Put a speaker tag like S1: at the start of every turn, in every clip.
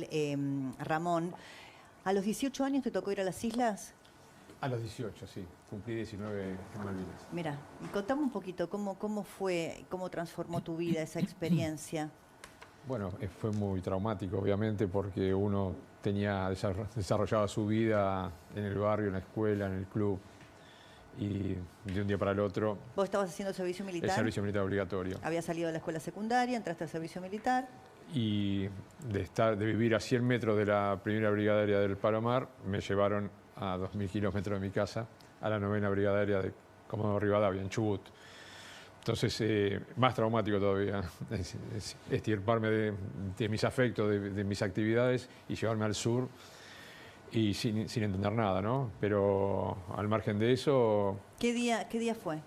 S1: profesional, Ramón. ¿A los 18 años te tocó ir a las islas?
S2: A los 18, sí. Cumplí 19 en Malvinas.
S1: Mira, y contame un poquito, ¿cómo fue, cómo transformó tu vida esa experiencia?
S2: Bueno, fue muy traumático, obviamente, porque uno tenía desarrollado su vida en el barrio, en la escuela, en el club, y de un día para el otro...
S1: ¿Vos estabas haciendo servicio militar?
S2: El servicio militar obligatorio.
S1: Habías salido de la escuela secundaria, entraste al servicio militar.
S2: Y de vivir a 100 metros de la primera brigada aérea del Palomar, me llevaron a 2.000 kilómetros de mi casa, a la 9ª brigada aérea de Comodoro Rivadavia, en Chubut. Entonces, más traumático todavía, extirparme de mis afectos, de mis actividades y llevarme al sur y sin entender nada, ¿no? Pero al margen de eso...
S1: ¿Qué día fue?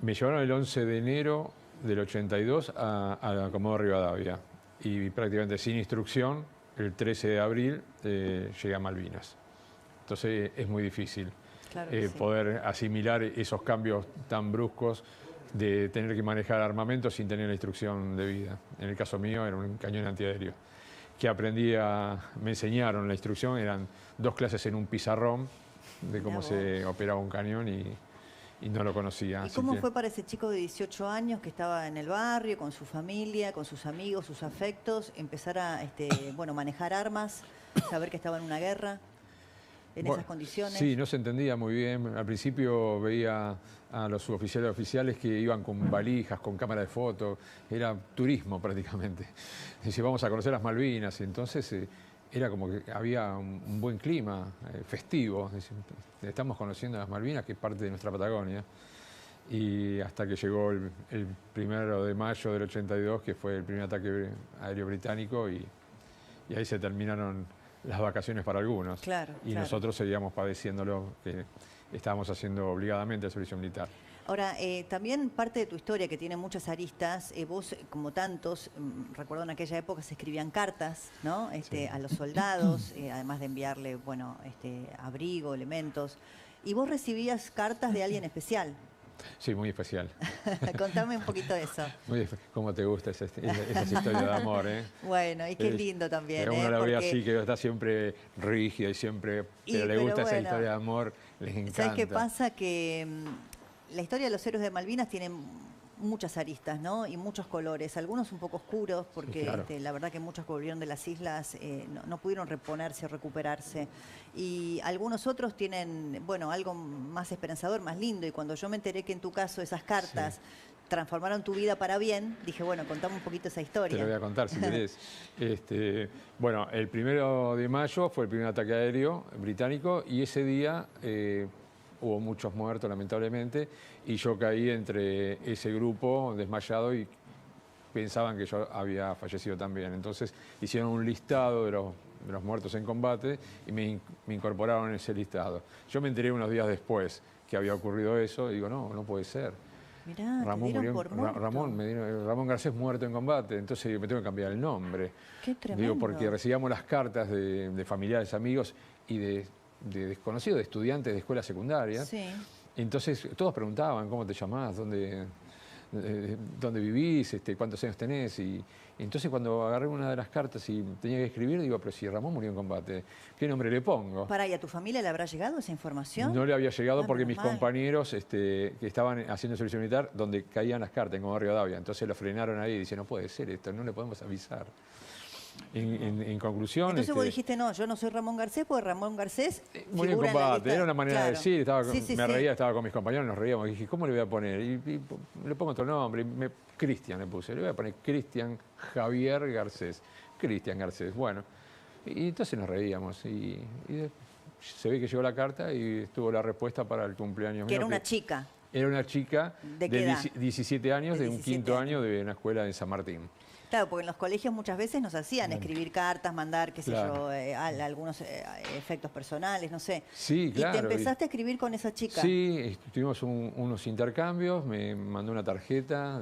S2: Me llevaron el 11 de enero del 82 a Comodoro Rivadavia y prácticamente sin instrucción, el 13 de abril llegué a Malvinas. Entonces es muy difícil poder asimilar esos cambios tan bruscos de tener que manejar armamento sin tener la instrucción debida. En el caso mío era un cañón antiaéreo que me enseñaron la instrucción, eran 2 clases en un pizarrón de cómo se operaba un cañón y no lo conocía.
S1: ¿Y cómo fue para ese chico de 18 años que estaba en el barrio, con su familia, con sus amigos, sus afectos, empezar a manejar armas, saber que estaba en una guerra? En esas condiciones.
S2: Sí, no se entendía muy bien. Al principio veía a los suboficiales oficiales que iban con valijas, con cámara de fotos. Era turismo prácticamente. Dice, vamos a conocer las Malvinas. Entonces era como que había un buen clima festivo. Dice, estamos conociendo las Malvinas, que es parte de nuestra Patagonia. Y hasta que llegó el 1 de mayo del 82, que fue el primer ataque aéreo británico, y ahí se terminaron las vacaciones para algunos.
S1: Claro,
S2: y nosotros seguíamos padeciéndolo, que estábamos haciendo obligadamente el servicio militar.
S1: Ahora, también parte de tu historia, que tiene muchas aristas, vos, como tantos, recuerdo en aquella época se escribían cartas, ¿no? A los soldados, además de enviarle, abrigo, elementos. Y vos recibías cartas de alguien especial.
S2: Sí, muy especial.
S1: Contame un poquito de eso.
S2: ¿Cómo te gusta esa historia de amor, eh?
S1: Bueno, y qué lindo también.
S2: Uno la ve así, que está siempre rígida y siempre... Pero le gusta esa historia de amor, les encanta.
S1: ¿Sabes qué pasa? Que la historia de los héroes de Malvinas tiene muchas aristas, ¿no? Y muchos colores, algunos un poco oscuros, porque la verdad que muchos que volvieron de las islas no pudieron reponerse o recuperarse. Y algunos otros tienen, algo más esperanzador, más lindo. Y cuando yo me enteré que en tu caso esas cartas transformaron tu vida para bien, dije, contame un poquito esa historia.
S2: Te lo voy a contar si querés. El 1 de mayo fue el primer ataque aéreo británico y ese día... hubo muchos muertos, lamentablemente, y yo caí entre ese grupo desmayado y pensaban que yo había fallecido también. Entonces hicieron un listado de los muertos en combate y me incorporaron en ese listado. Yo me enteré unos días después que había ocurrido eso y digo, no puede ser.
S1: Mirá,
S2: Ramón Ramón Garcés muerto en combate, entonces me tengo que cambiar el nombre.
S1: Qué tremendo.
S2: Porque recibíamos las cartas de familiares, amigos y de desconocidos, de estudiantes de escuela secundaria.
S1: Sí.
S2: Entonces todos preguntaban cómo te llamás, dónde vivís, cuántos años tenés. Y entonces cuando agarré una de las cartas y tenía que escribir, digo, pero si Ramón murió en combate, ¿qué nombre le pongo?
S1: ¿Y a tu familia le habrá llegado esa información?
S2: No le había llegado porque mis compañeros que estaban haciendo servicio militar, donde caían las cartas en Comodoro Rivadavia, entonces lo frenaron ahí y dicen, no puede ser esto, no le podemos avisar. En conclusión...
S1: Entonces vos dijiste, no, yo no soy Ramón Garcés, porque Ramón Garcés
S2: murió en combate, era una manera de decir, me reía, estaba con mis compañeros, nos reíamos, y dije, ¿cómo le voy a poner? Y le pongo otro nombre, Cristian le puse, le voy a poner Cristian Javier Garcés, Cristian Garcés, bueno. Y entonces nos reíamos, y se ve que llegó la carta y estuvo la respuesta para el cumpleaños mío.
S1: Que era una chica.
S2: Era una chica
S1: de
S2: 17 años, de un quinto año de una escuela en San Martín.
S1: Claro, porque en los colegios muchas veces nos hacían escribir cartas, mandar, qué sé yo, algunos efectos personales, no sé.
S2: Sí, claro.
S1: ¿Y te empezaste a escribir con esa chica?
S2: Sí, tuvimos unos intercambios, me mandó una tarjeta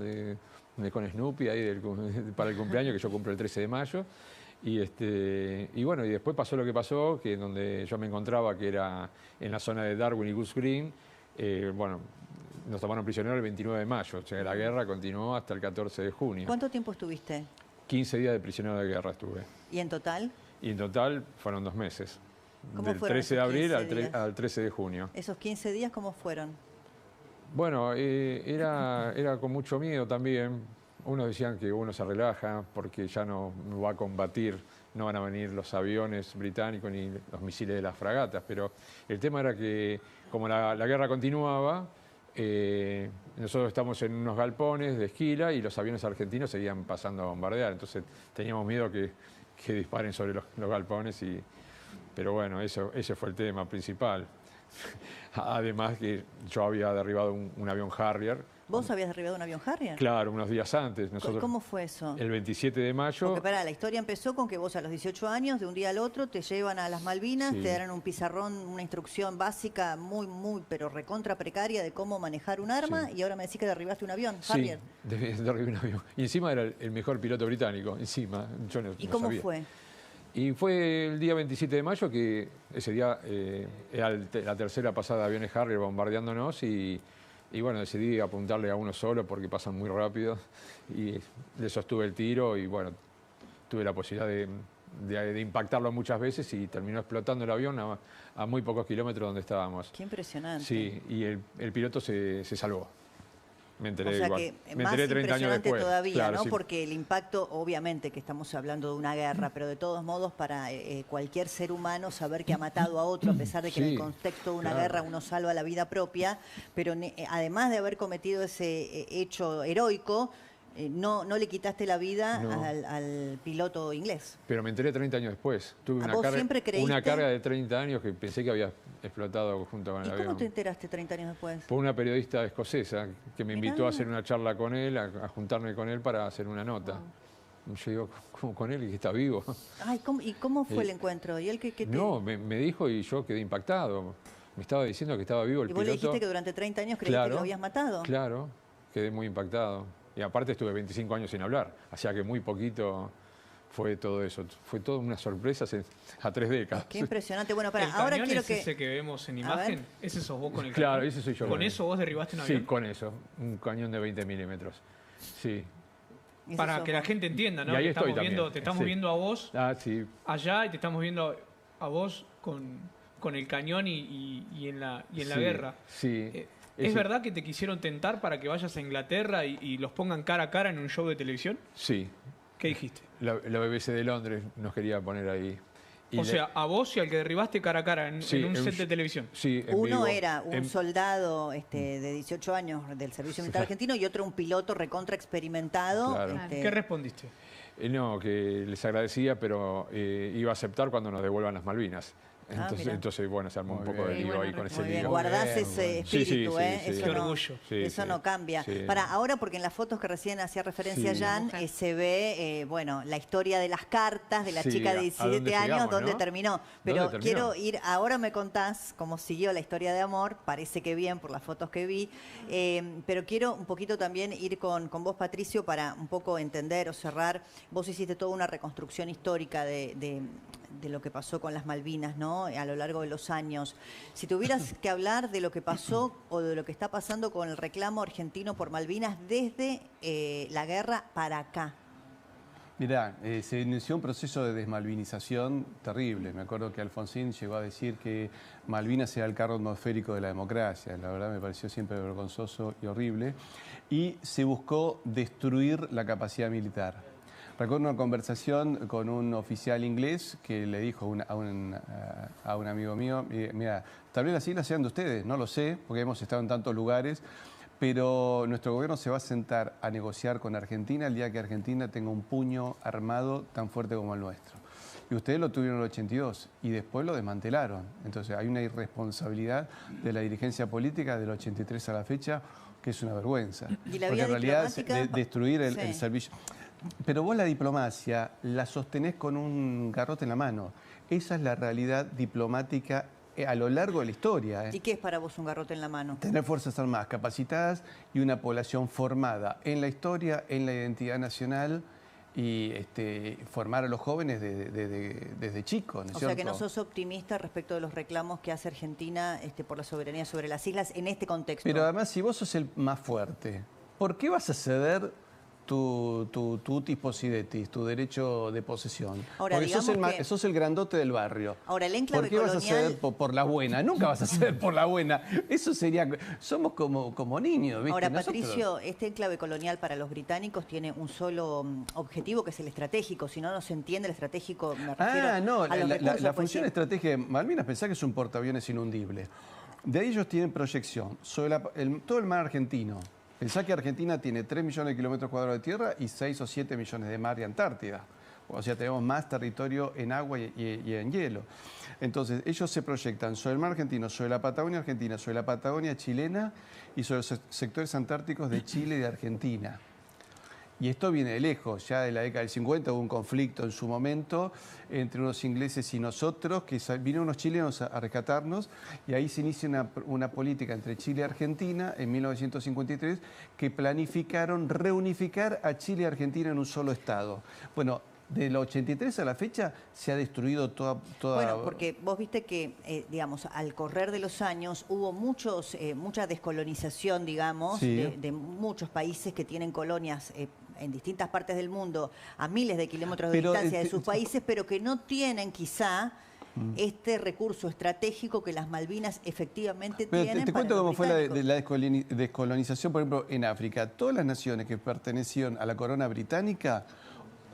S2: con Snoopy ahí para el cumpleaños, que yo cumplo el 13 de mayo. Y después pasó lo que pasó, que donde yo me encontraba, que era en la zona de Darwin y Goose Green, nos tomaron prisioneros el 29 de mayo. O sea, la guerra continuó hasta el 14 de junio.
S1: ¿Cuánto tiempo estuviste?
S2: 15 días de prisionero de guerra estuve.
S1: ¿Y en total?
S2: Y en total fueron 2 meses.
S1: ¿Cómo
S2: Del
S1: fueron
S2: 13 de
S1: esos
S2: abril
S1: 15 días?
S2: al 13 de junio.
S1: ¿Esos 15 días cómo fueron?
S2: Bueno, era con mucho miedo también. Unos decían que uno se relaja porque ya no va a combatir, no van a venir los aviones británicos ni los misiles de las fragatas, pero el tema era que como la guerra continuaba, nosotros estamos en unos galpones de esquila y los aviones argentinos seguían pasando a bombardear, entonces teníamos miedo que disparen sobre los galpones, pero bueno, ese fue el tema principal. Además que yo había derribado un avión Harrier.
S1: ¿Vos habías derribado un avión Harrier?
S2: Claro, unos días antes. Nosotros,
S1: ¿Cómo fue eso?
S2: El 27 de mayo.
S1: Porque la historia empezó con que vos a los 18 años, de un día al otro, te llevan a las Malvinas,
S2: Sí.
S1: te dan un pizarrón, una instrucción básica muy, pero recontra precaria de cómo manejar un arma,
S2: Sí.
S1: y ahora me decís que derribaste un avión,
S2: Sí,
S1: Harrier.
S2: derribé un avión. Y encima era el mejor piloto británico, encima. Yo no,
S1: ¿Y
S2: no
S1: cómo
S2: sabía.
S1: fue?
S2: Y fue el día 27 de mayo que ese día era la tercera pasada de aviones Harrier bombardeándonos y bueno, decidí apuntarle a uno solo porque pasan muy rápido y le sostuve el tiro y bueno, tuve la posibilidad de impactarlo muchas veces y terminó explotando el avión a muy pocos kilómetros donde estábamos.
S1: Qué impresionante.
S2: Sí, y el piloto se salvó. Me enteré
S1: O sea
S2: igual.
S1: que
S2: Me
S1: más
S2: enteré 30 años
S1: impresionante
S2: después.
S1: todavía,
S2: Claro,
S1: ¿no?
S2: sí.
S1: Porque el impacto, obviamente que estamos hablando de una guerra, pero de todos modos para cualquier ser humano saber que ha matado a otro, a pesar de que en el
S2: Sí,
S1: contexto de una
S2: claro.
S1: guerra uno salva la vida propia, pero además de haber cometido ese hecho heroico, no le quitaste la vida
S2: No.
S1: al piloto inglés.
S2: Pero me enteré 30 años después. Tuve
S1: ¿Vos siempre creíste?
S2: una carga de 30 años que pensé que había explotado junto con
S1: ¿Y
S2: el
S1: cómo
S2: avión.
S1: te enteraste 30 años después?
S2: Por una periodista escocesa que me invitó
S1: Mirá.
S2: a hacer una charla con él, a juntarme con él para hacer una nota. Yo digo, ¿cómo con él y que está vivo?
S1: Ay, ¿y cómo fue el encuentro? ¿Y él qué te...
S2: No, me dijo y yo quedé impactado. Me estaba diciendo que estaba vivo el
S1: ¿Y vos
S2: piloto.
S1: le dijiste que durante 30 años creíste que lo habías matado?
S2: Claro, quedé muy impactado. Y aparte estuve 25 años sin hablar, hacía que muy poquito fue todo eso. Fue toda una sorpresa a 3 décadas.
S1: Qué impresionante. Bueno,
S3: ¿El
S1: ahora
S3: cañón
S1: quiero
S3: es
S1: que...
S3: ese que vemos en
S1: A
S3: imagen?
S1: ver.
S3: ¿Ese sos vos con el
S2: Claro,
S3: cañón?
S2: ese soy yo.
S3: ¿Con eso vos derribaste un avión?
S2: Sí, con eso. Un cañón de 20 milímetros. Sí.
S1: Ese
S3: Para
S1: sos
S3: que la
S1: vos.
S3: gente entienda, ¿no?
S2: Y ahí
S3: Que
S2: estoy
S3: estamos viendo,
S2: también,
S3: te estamos
S2: sí.
S3: viendo a vos
S2: Sí.
S3: allá y te estamos viendo a vos con el cañón y en la
S2: Sí,
S3: guerra.
S2: Sí.
S3: ¿Es verdad que te quisieron tentar para que vayas a Inglaterra y los pongan cara a cara en un show de televisión?
S2: Sí.
S3: ¿Qué dijiste?
S2: La BBC de Londres nos quería poner ahí. Y
S3: O sea, a vos y al que derribaste cara a cara en
S2: Sí,
S3: un
S2: en
S3: set
S2: un
S3: de televisión.
S2: Sí, en
S1: Uno
S2: vivo.
S1: era un soldado de 18 años del servicio militar argentino y otro un piloto recontra experimentado.
S2: Claro.
S3: ¿Qué respondiste?
S2: No, que les agradecía, pero iba a aceptar cuando nos devuelvan las Malvinas.
S1: Mira.
S2: Entonces, bueno, se armó un
S4: Muy
S2: poco de
S4: bien.
S2: lío
S4: Muy
S2: ahí con
S4: buena
S2: ese
S1: Muy bien,
S2: lío.
S1: guardás
S4: Bien,
S1: ese
S4: bueno.
S2: Sí,
S1: espíritu,
S2: sí,
S1: ¿eh?
S2: sí, sí.
S1: Eso,
S3: Qué
S1: no,
S3: orgullo.
S2: Sí,
S1: eso
S2: sí.
S1: no cambia.
S2: Sí.
S1: Ahora, porque en las fotos que recién hacía referencia
S2: Sí.
S1: Jan, se ve, bueno, la historia de las cartas de la
S2: Sí,
S1: chica de
S2: ¿a
S1: 17
S2: dónde
S1: años,
S2: llegamos,
S1: dónde
S2: no?
S1: terminó. Pero
S2: ¿Dónde terminó?
S1: quiero ir, ahora me contás cómo siguió la historia de amor, parece que bien por las fotos que vi, pero quiero un poquito también ir con vos, Patricio, para un poco entender o cerrar. Vos hiciste toda una reconstrucción histórica de lo que pasó con las Malvinas, ¿no? A lo largo de los años. Si tuvieras que hablar de lo que pasó o de lo que está pasando con el reclamo argentino por Malvinas desde la guerra para acá.
S4: Mirá, se inició un proceso de desmalvinización terrible. Me acuerdo que Alfonsín llegó a decir que Malvinas era el carro atmosférico de la democracia. La verdad me pareció siempre vergonzoso y horrible. Y se buscó destruir la capacidad militar. Recuerdo una conversación con un oficial inglés que le dijo a un amigo mío, mira, tal vez las islas sean de ustedes, no lo sé, porque hemos estado en tantos lugares, pero nuestro gobierno se va a sentar a negociar con Argentina el día que Argentina tenga un puño armado tan fuerte como el nuestro. Y ustedes lo tuvieron en el 82 y después lo desmantelaron. Entonces hay una irresponsabilidad de la dirigencia política del 83 a la fecha que es una vergüenza.
S1: ¿Y la
S4: porque
S1: vía
S4: en realidad
S1: diplomática?
S4: destruir el
S1: Sí.
S4: servicio... Pero vos la diplomacia la sostenés con un garrote en la mano. Esa es la realidad diplomática a lo largo de la historia.
S1: ¿Y qué es para vos un garrote en la mano?
S4: Tener fuerzas armadas capacitadas y una población formada en la historia, en la identidad nacional y formar a los jóvenes desde chicos, ¿no es
S1: O sea que
S4: cierto?
S1: no sos optimista respecto de los reclamos que hace Argentina por la soberanía sobre las islas en este contexto.
S4: Pero además, si vos sos el más fuerte, ¿por qué vas a ceder tu utis possidetis, tu derecho de posesión.
S1: Ahora,
S4: porque sos el grandote del barrio.
S1: Ahora, el enclave
S4: ¿Por qué vas a
S1: colonial...
S4: ceder por la buena? Nunca vas a ceder por la buena. Eso sería... Somos como niños, ¿viste?
S1: Ahora,
S4: Nosotros...
S1: Patricio, este enclave colonial para los británicos tiene un solo objetivo, que es el estratégico. Si no, no se entiende el estratégico, me refiero
S4: no,
S1: a los recursos,
S4: la
S1: pues,
S4: función
S1: sí.
S4: estratégica de Malvinas, pensá que es un portaaviones inundible. De ahí ellos tienen proyección sobre todo el mar argentino. Pensá que Argentina tiene 3 millones de kilómetros cuadrados de tierra y 6 o 7 millones de mar y Antártida. O sea, tenemos más territorio en agua y en hielo. Entonces, ellos se proyectan sobre el mar argentino, sobre la Patagonia argentina, sobre la Patagonia chilena y sobre los sectores antárticos de Chile y de Argentina. Y esto viene de lejos, ya de la década del 50 hubo un conflicto en su momento entre unos ingleses y nosotros, que vinieron unos chilenos a rescatarnos, y ahí se inicia una política entre Chile y Argentina en 1953 que planificaron reunificar a Chile y Argentina en un solo estado. Bueno, del 83 a la fecha se ha destruido toda...
S1: Bueno, porque vos viste que, digamos, al correr de los años hubo mucha descolonización, digamos,
S4: Sí.
S1: de muchos países que tienen colonias en distintas partes del mundo a miles de kilómetros de distancia de sus países, pero que no tienen quizá este recurso estratégico que las Malvinas efectivamente
S4: Pero
S1: tienen.
S4: te
S1: para
S4: cuento
S1: los
S4: cómo fue la
S1: británicos.
S4: descolonización, por ejemplo, en África. Todas las naciones que pertenecían a la corona británica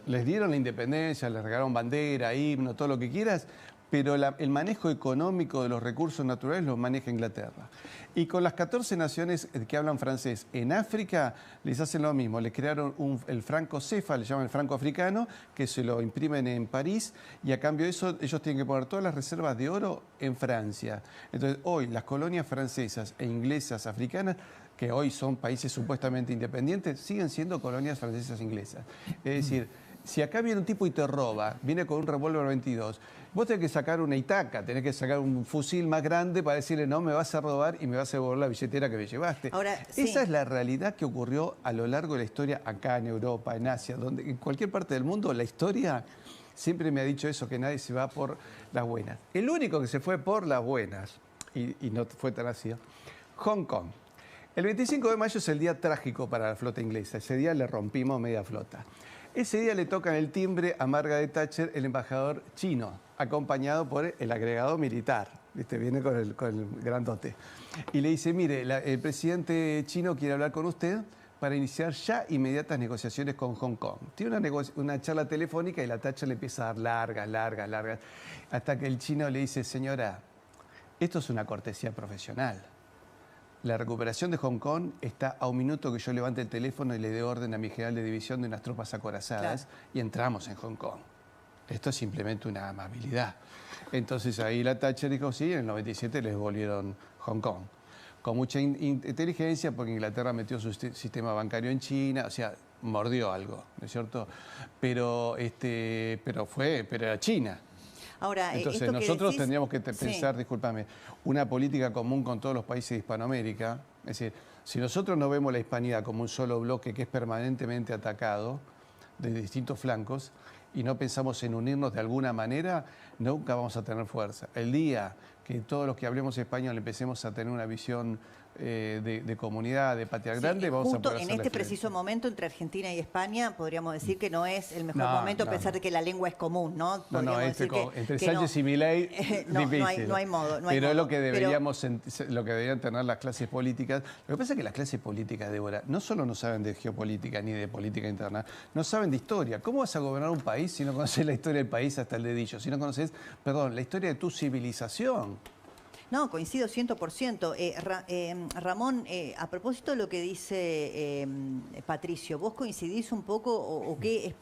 S4: les dieron la independencia, les regalaron bandera, himno, todo lo que quieras, pero el manejo económico de los recursos naturales lo maneja Inglaterra. Y con las 14 naciones que hablan francés en África, les hacen lo mismo. Les crearon el franco CFA, le llaman el franco africano, que se lo imprimen en París, y a cambio de eso ellos tienen que poner todas las reservas de oro en Francia. Entonces, hoy las colonias francesas e inglesas africanas, que hoy son países supuestamente independientes, siguen siendo colonias francesas e inglesas. Es decir, si acá viene un tipo y te roba, viene con un revólver 22, vos tenés que sacar una Itaca, tenés que sacar un fusil más grande para decirle no, me vas a robar y me vas a devolver la billetera que me llevaste.
S1: Ahora, sí.
S4: Esa es la realidad que ocurrió a lo largo de la historia acá en Europa, en Asia, donde en cualquier parte del mundo la historia siempre me ha dicho eso, que nadie se va por las buenas. El único que se fue por las buenas, y no fue tan así, Hong Kong. El 25 de mayo es el día trágico para la flota inglesa. Ese día le rompimos media flota. Ese día le tocan el timbre a Margaret Thatcher, el embajador chino, acompañado por el agregado militar. ¿Viste? Viene con el grandote. Y le dice, mire, el presidente chino quiere hablar con usted para iniciar ya inmediatas negociaciones con Hong Kong. Tiene una charla telefónica y la Thatcher le empieza a dar largas, hasta que el chino le dice, señora, esto es una cortesía profesional. La recuperación de Hong Kong está a un minuto que yo levante el teléfono y le dé orden a mi general de división de unas tropas acorazadas, claro, y entramos en Hong Kong. Esto es simplemente una amabilidad. Entonces ahí la Thatcher dijo, sí, en el 97 les devolvieron Hong Kong. Con mucha inteligencia, porque Inglaterra metió su sistema bancario en China, o sea, mordió algo, ¿no es cierto? Pero era China.
S1: Ahora,
S4: entonces nosotros tendríamos que pensar, discúlpame, una política común con todos los países de Hispanoamérica. Es decir, si nosotros no vemos la hispanidad como un solo bloque que es permanentemente atacado de distintos flancos y no pensamos en unirnos de alguna manera, nunca vamos a tener fuerza. El día que todos los que hablemos español empecemos a tener una visión de comunidad, de patria grande, vamos a poder hacer
S1: en este preciso momento entre Argentina y España podríamos decir que no es el mejor momento, a pesar de que la lengua es común, ¿no?
S4: Entre Sánchez y Milei difícil.
S1: No hay modo.
S4: Pero es lo que deberían tener las clases políticas. Lo que pasa es que las clases políticas, Débora, no solo no saben de geopolítica ni de política interna, no saben de historia. ¿Cómo vas a gobernar un país si no conoces la historia del país hasta el dedillo? Si no conoces, la historia de tu civilización.
S1: No, coincido 100%. Ramón, a propósito de lo que dice Patricio, ¿vos coincidís un poco o qué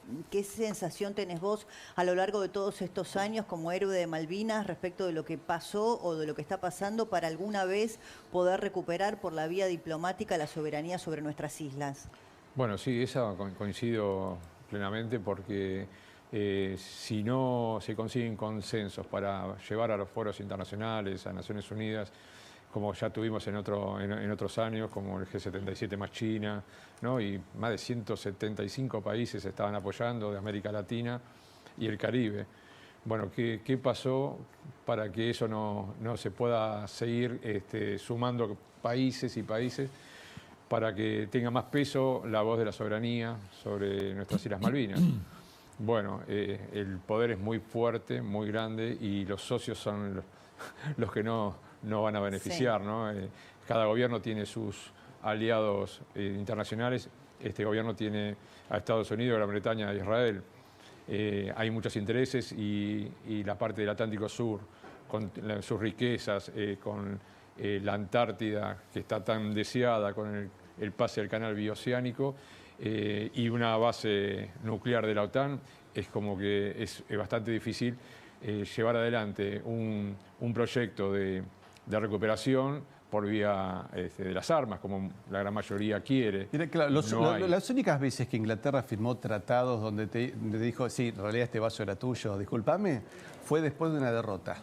S1: sensación tenés vos a lo largo de todos estos años como héroe de Malvinas respecto de lo que pasó o de lo que está pasando para alguna vez poder recuperar por la vía diplomática la soberanía sobre nuestras islas?
S2: Bueno, sí, esa coincido plenamente porque... si no se consiguen consensos para llevar a los foros internacionales, a Naciones Unidas, como ya tuvimos en otros años, como el G77 más China, ¿no? Y más de 175 países estaban apoyando de América Latina y el Caribe. Bueno, ¿qué pasó para que eso no se pueda seguir sumando países y países? para que tenga más peso la voz de la soberanía sobre nuestras Islas Malvinas. Bueno, el poder es muy fuerte, muy grande, y los socios son los que no van a beneficiar, ¿no? Cada gobierno tiene sus aliados internacionales. Este gobierno tiene a Estados Unidos, Gran Bretaña, a Israel. Hay muchos intereses y la parte del Atlántico Sur, con sus riquezas, con la Antártida, que está tan deseada, con el pase del canal bioceánico, y una base nuclear de la OTAN, es como que es bastante difícil llevar adelante un proyecto de recuperación por vía de las armas, como la gran mayoría quiere.
S4: Mira, claro, las únicas veces que Inglaterra firmó tratados donde te dijo, sí, en realidad este vaso era tuyo, discúlpame, fue después de una derrota.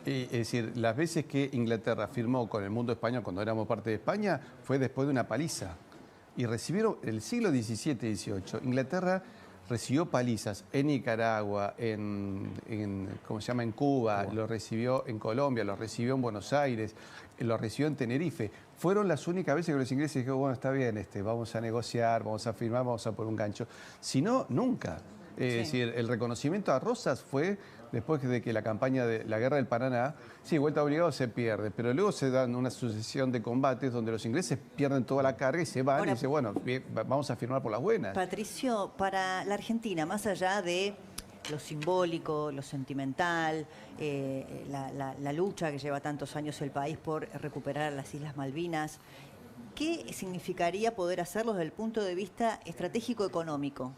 S4: Es decir, las veces que Inglaterra firmó con el mundo español cuando éramos parte de España fue después de una paliza. Y recibieron, el siglo XVII y XVIII, Inglaterra recibió palizas en Nicaragua, ¿cómo se llama?, en Cuba, lo recibió en Colombia, lo recibió en Buenos Aires, lo recibió en Tenerife. Fueron las únicas veces que los ingleses dijeron, bueno, está bien, vamos a negociar, vamos a firmar, vamos a poner un gancho. Si no, nunca. Es decir, el reconocimiento a Rosas fue después de que la campaña de la Guerra del Paraná, sí, vuelta obligado se pierde, pero luego se dan una sucesión de combates donde los ingleses pierden toda la carga y se van. Ahora, y dicen, bueno, vamos a firmar por las buenas.
S1: Patricio, para la Argentina, más allá de lo simbólico, lo sentimental, la lucha que lleva tantos años el país por recuperar las Islas Malvinas, ¿qué significaría poder hacerlo desde el punto de vista estratégico-económico?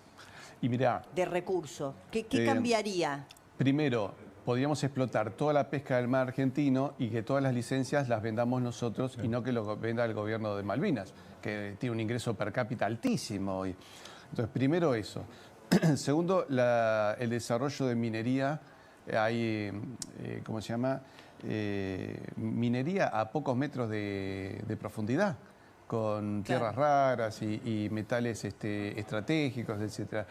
S4: Y mirá,
S1: de recursos. ¿Qué cambiaría?
S4: Primero, podríamos explotar toda la pesca del mar argentino y que todas las licencias las vendamos nosotros y no que lo venda el gobierno de Malvinas, que tiene un ingreso per cápita altísimo hoy. Entonces, primero eso. Segundo, el desarrollo de minería. Hay, ¿cómo se llama? Minería a pocos metros de profundidad, con tierras raras y metales estratégicos, etc.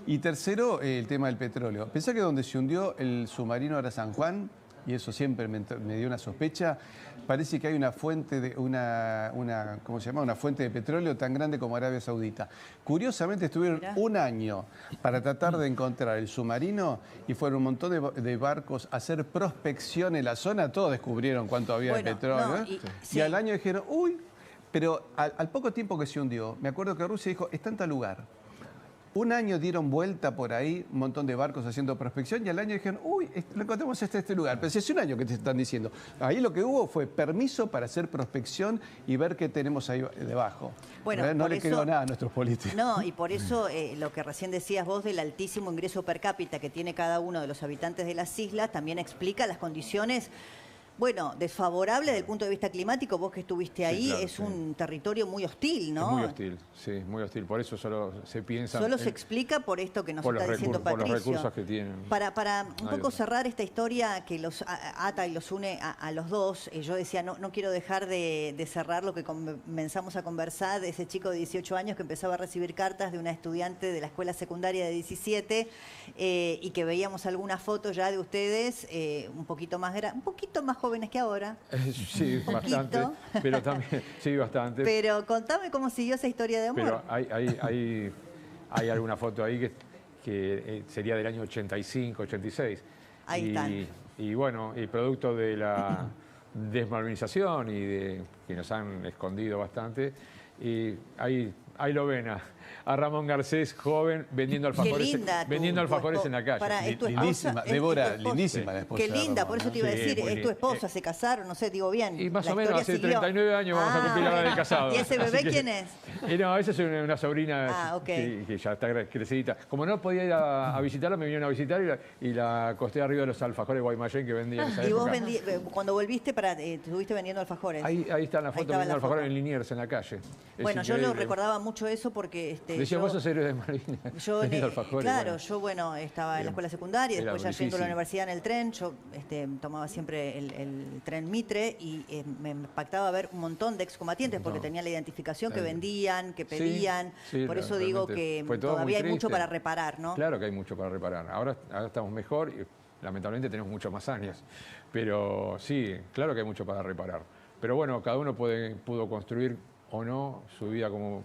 S4: Y tercero, el tema del petróleo. Pensá que donde se hundió el submarino era San Juan, y eso siempre me dio una sospecha. Parece que hay una fuente ¿cómo se llama? Una fuente de petróleo tan grande como Arabia Saudita. Curiosamente estuvieron un año para tratar de encontrar el submarino y fueron un montón de barcos a hacer prospección en la zona. Todos descubrieron cuánto había de petróleo. Y al año dijeron, uy. Pero al poco tiempo que se hundió, me acuerdo que Rusia dijo, está en tal lugar. Un año dieron vuelta por ahí, un montón de barcos haciendo prospección, y al año dijeron, uy, lo encontramos este lugar. Pero si hace un año que te están diciendo. Ahí lo que hubo fue permiso para hacer prospección y ver qué tenemos ahí debajo.
S1: Bueno,
S4: no le quedó nada a nuestros políticos.
S1: No, y por eso lo que recién decías vos del altísimo ingreso per cápita que tiene cada uno de los habitantes de las islas, también explica las condiciones. Bueno, desfavorable desde el punto de vista climático, vos que estuviste ahí, claro, es un territorio muy hostil, ¿no?
S2: Es muy hostil, sí, muy hostil. Por eso solo se piensa...
S1: Solo se explica por esto que nos está diciendo Patricio.
S2: Por los recursos que tienen.
S1: Para un poco cerrar esta historia que los ata y los une a los dos, yo decía, no quiero dejar de cerrar lo que comenzamos a conversar de ese chico de 18 años que empezaba a recibir cartas de una estudiante de la escuela secundaria de 17 y que veíamos algunas fotos ya de ustedes un poquito más jóvenes que ahora.
S2: Sí, bastante. Pero también, sí, bastante.
S1: Pero contame cómo siguió esa historia de amor.
S2: Pero hay alguna foto ahí que sería del año 85, 86.
S1: Ahí están.
S2: Y bueno, y producto de la desmalvinización y de que nos han escondido bastante, y ahí lo ven a Ramón Garcés, joven, vendiendo alfajores, en la calle.
S4: Lindísima, Débora, lindísima la esposa.
S1: Qué linda, por eso te iba a decir, es tu esposa, se casaron, no sé, digo bien.
S2: Y más o menos hace 39 años vamos a cumplir la hora de casado.
S1: ¿Y ese bebé quién es?
S2: No, esa es una sobrina que ya está crecidita. Como no podía ir a visitarla, me vinieron a visitar y la acosté arriba de los alfajores Guaymallén que vendían en esa época.
S1: ¿Y vos cuando volviste, estuviste vendiendo alfajores?
S2: Ahí está la foto vendiendo alfajores en Liniers, en la calle.
S1: Bueno, yo lo recordaba mucho eso porque...
S2: Decía, vos sos héroe de Malvinas.
S1: Claro, yo estaba en la escuela secundaria, después ya yendo a la universidad en el tren, yo tomaba siempre el tren Mitre y me impactaba ver un montón de excombatientes porque tenía la identificación que vendían, que pedían. Por eso digo que todavía hay mucho para reparar, ¿no?
S2: Claro que hay mucho para reparar. Ahora estamos mejor y lamentablemente tenemos muchos más años. Pero sí, claro que hay mucho para reparar. Pero bueno, cada uno pudo construir o no su vida como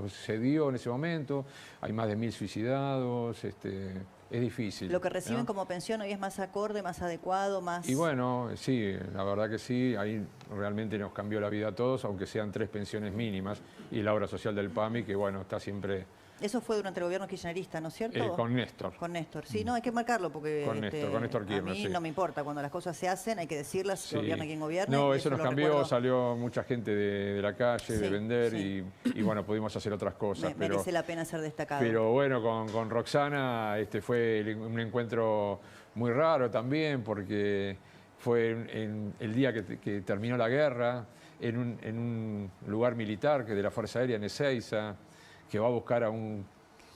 S2: se dio en ese momento. Hay más de 1000 suicidados, es difícil.
S1: Lo que reciben,
S2: ¿no?,
S1: como pensión hoy es más acorde, más adecuado, más...
S2: Y bueno, sí, la verdad que sí, ahí realmente nos cambió la vida a todos, aunque sean 3 pensiones mínimas, y la obra social del PAMI, que bueno, está siempre...
S1: Eso fue durante el gobierno kirchnerista, ¿no es cierto?
S2: Con Néstor.
S1: Con Néstor, sí, no, hay que marcarlo porque
S2: Con Néstor Kirchner,
S1: a mí
S2: sí.
S1: no me importa, cuando las cosas se hacen hay que decirlas,
S2: Sí.
S1: gobierne quien gobierne.
S2: No,
S1: y
S2: eso nos
S1: lo
S2: cambió,
S1: recuerdo.
S2: salió mucha gente de la calle, de
S1: Sí,
S2: vender,
S1: sí.
S2: y bueno, pudimos hacer otras cosas.
S1: Merece la pena ser destacado.
S2: Pero bueno, con Roxana fue un encuentro muy raro también, porque fue en el día que terminó la guerra, en un lugar militar que de la Fuerza Aérea en Ezeiza, que va a buscar a una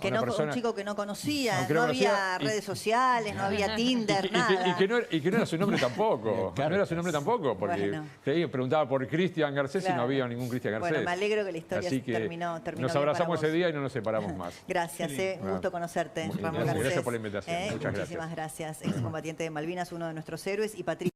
S2: persona...
S1: Un chico que no conocía,
S2: Aunque
S1: no
S2: no
S1: había
S2: conocía,
S1: redes sociales, no había Tinder, nada.
S2: Y que no era su nombre tampoco. No era su nombre tampoco, porque
S1: Bueno.
S2: preguntaba por Cristian Garcés y
S1: Claro.
S2: no había ningún Cristian Garcés.
S1: Bueno, me alegro que la historia
S2: Así que
S1: terminó
S2: nos
S1: bien
S2: abrazamos
S1: para
S2: ese día y no nos separamos más.
S1: Gracias, un gusto conocerte,
S2: Muy bien,
S1: Ramón
S2: gracias
S1: Garcés.
S2: por la invitación. Muchas
S1: Muchísimas gracias. Excombatiente de Malvinas, uno de nuestros héroes, y Patricia.